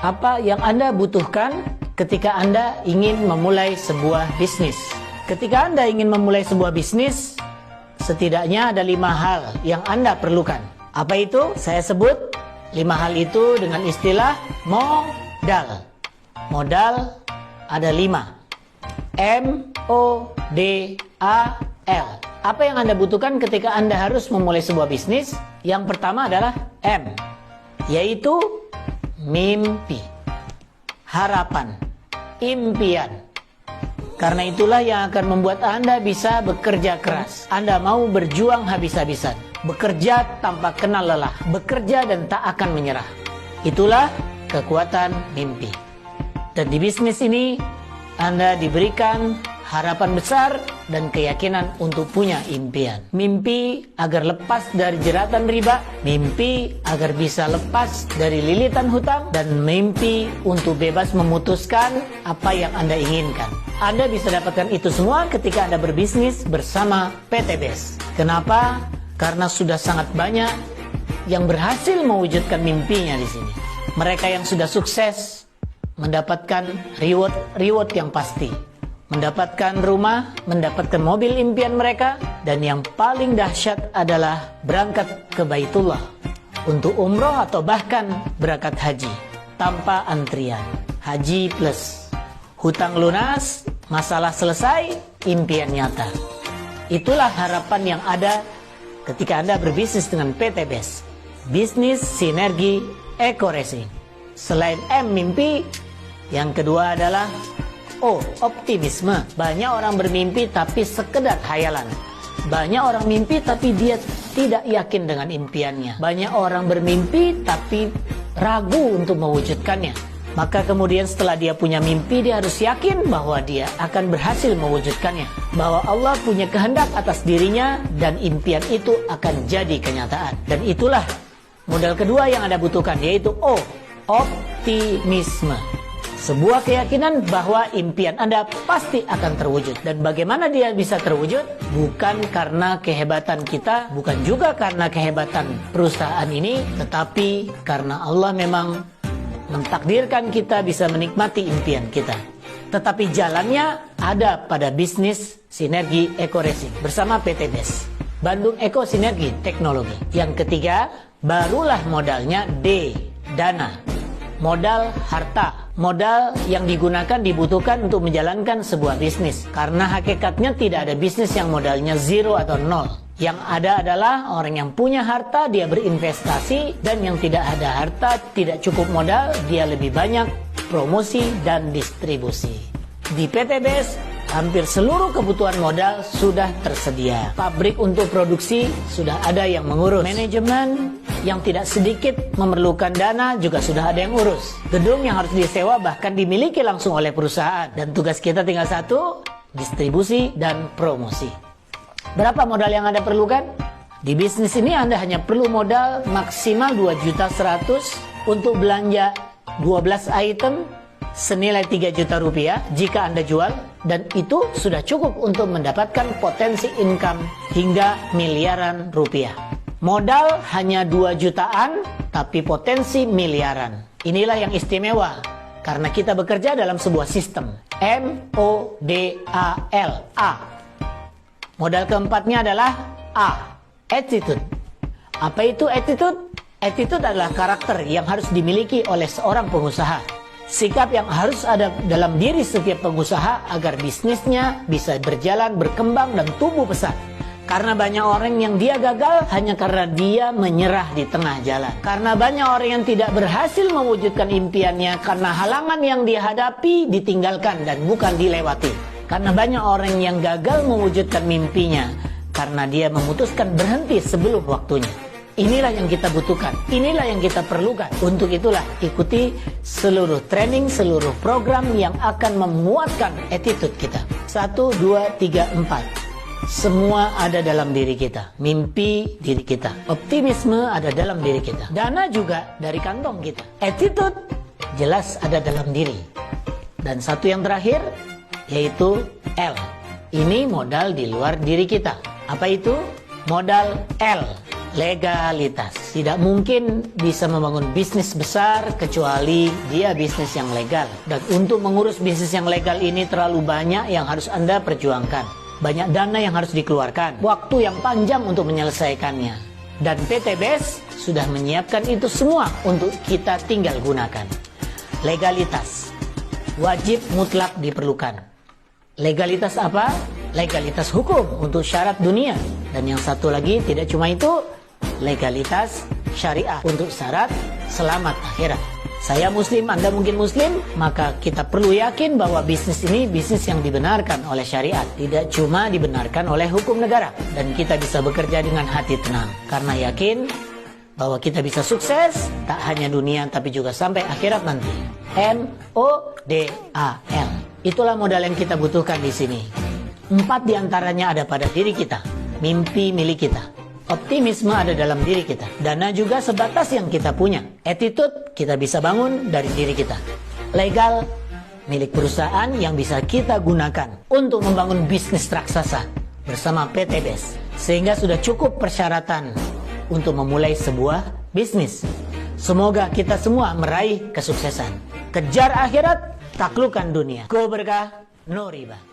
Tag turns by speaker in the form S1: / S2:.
S1: Apa yang Anda butuhkan ketika Anda ingin memulai sebuah bisnis? Ketika Anda ingin memulai sebuah bisnis, setidaknya ada 5 hal yang Anda perlukan. Apa itu? Saya sebut 5 hal itu dengan istilah modal. Modal ada 5. M-O-D-A-L. Apa yang Anda butuhkan ketika Anda harus memulai sebuah bisnis? Yang pertama adalah M, yaitu mimpi, harapan, impian. Karena itulah yang akan membuat Anda bisa bekerja keras. Anda mau berjuang habis-habisan, bekerja tanpa kenal lelah, bekerja dan tak akan menyerah. Itulah kekuatan mimpi. Dan di bisnis ini Anda diberikan harapan besar dan keyakinan untuk punya impian. Mimpi agar lepas dari jeratan riba, mimpi agar bisa lepas dari lilitan hutang, dan mimpi untuk bebas memutuskan apa yang Anda inginkan. Anda bisa dapatkan itu semua ketika Anda berbisnis bersama PT BES. Kenapa? Karena sudah sangat banyak yang berhasil mewujudkan mimpinya di sini. Mereka yang sudah sukses mendapatkan reward yang pasti. Mendapatkan rumah, mendapatkan mobil impian mereka, dan yang paling dahsyat adalah berangkat ke Baitullah untuk umroh atau bahkan berangkat haji tanpa antrian. Haji plus hutang lunas, masalah selesai, impian nyata. Itulah harapan yang ada ketika Anda berbisnis dengan PT BES. Bisnis sinergi Eco Racing. Selain M, mimpi, yang kedua adalah O, optimisme. Banyak orang bermimpi tapi sekedar khayalan. Banyak orang mimpi tapi dia tidak yakin dengan impiannya. Banyak orang bermimpi tapi ragu untuk mewujudkannya. Maka kemudian setelah dia punya mimpi, dia harus yakin bahwa dia akan berhasil mewujudkannya. Bahwa Allah punya kehendak atas dirinya dan impian itu akan jadi kenyataan. Dan itulah modal kedua yang Anda butuhkan, yaitu O, optimisme. Sebuah keyakinan bahwa impian Anda pasti akan terwujud. Dan bagaimana dia bisa terwujud? Bukan karena kehebatan kita, bukan juga karena kehebatan perusahaan ini, tetapi karena Allah memang mentakdirkan kita bisa menikmati impian kita. Tetapi jalannya ada pada bisnis sinergi Eco Racing bersama PT BES, Bandung Eco Sinergi Teknologi. Yang ketiga, barulah modalnya D, dana. Modal harta, modal yang digunakan dibutuhkan untuk menjalankan sebuah bisnis. Karena hakikatnya tidak ada bisnis yang modalnya 0 atau 0. Yang ada adalah orang yang punya harta, dia berinvestasi, dan yang tidak ada harta, tidak cukup modal, dia lebih banyak promosi dan distribusi. Di PT BES, hampir seluruh kebutuhan modal sudah tersedia. Pabrik untuk produksi sudah ada yang mengurus. Manajemen yang tidak sedikit memerlukan dana juga sudah ada yang urus. Gedung yang harus disewa bahkan dimiliki langsung oleh perusahaan. Dan tugas kita tinggal satu, distribusi dan promosi. Berapa modal yang Anda perlukan? Di bisnis ini Anda hanya perlu modal maksimal 2.100.000 untuk belanja 12 item senilai 3 juta rupiah jika Anda jual, dan itu sudah cukup untuk mendapatkan potensi income hingga miliaran rupiah. Modal hanya 2 jutaan tapi potensi miliaran. Inilah yang istimewa karena kita bekerja dalam sebuah sistem MODAL. A. Modal keempatnya adalah A, attitude. Apa itu attitude? Attitude adalah karakter yang harus dimiliki oleh seorang pengusaha. Sikap yang harus ada dalam diri setiap pengusaha agar bisnisnya bisa berjalan, berkembang, dan tumbuh pesat. Karena banyak orang yang dia gagal hanya karena dia menyerah di tengah jalan. Karena banyak orang yang tidak berhasil mewujudkan impiannya karena halangan yang dihadapi ditinggalkan dan bukan dilewati. Karena banyak orang yang gagal mewujudkan mimpinya karena dia memutuskan berhenti sebelum waktunya. Inilah yang kita butuhkan, inilah yang kita perlukan. Untuk itulah ikuti seluruh training, seluruh program yang akan memuatkan attitude kita. 1, 2, 3, 4. Semua ada dalam diri kita. Mimpi diri kita, optimisme ada dalam diri kita, dana juga dari kantong kita. Attitude jelas ada dalam diri. Dan satu yang terakhir yaitu L. Ini modal di luar diri kita. Apa itu? Modal L, legalitas. Tidak mungkin bisa membangun bisnis besar kecuali dia bisnis yang legal. Dan untuk mengurus bisnis yang legal ini terlalu banyak yang harus Anda perjuangkan. Banyak dana yang harus dikeluarkan, waktu yang panjang untuk menyelesaikannya. Dan PT BES sudah menyiapkan itu semua untuk kita tinggal gunakan. Legalitas wajib mutlak diperlukan. Legalitas apa? Legalitas hukum untuk syarat dunia. Dan yang satu lagi tidak cuma itu, legalitas syariah untuk syarat selamat akhirat. Saya muslim, Anda mungkin muslim, maka kita perlu yakin bahwa bisnis ini bisnis yang dibenarkan oleh syariat, tidak cuma dibenarkan oleh hukum negara. Dan kita bisa bekerja dengan hati tenang karena yakin bahwa kita bisa sukses tak hanya dunia tapi juga sampai akhirat nanti. MODAL. Itulah modal yang kita butuhkan di sini. 4 diantaranya ada pada diri kita. Mimpi milik kita. Optimisme ada dalam diri kita. Dana juga sebatas yang kita punya. Attitude kita bisa bangun dari diri kita. Legal milik perusahaan yang bisa kita gunakan untuk membangun bisnis raksasa bersama PT BES. Sehingga sudah cukup persyaratan untuk memulai sebuah bisnis. Semoga kita semua meraih kesuksesan. Kejar akhirat, taklukkan dunia. Go berkah, no riba.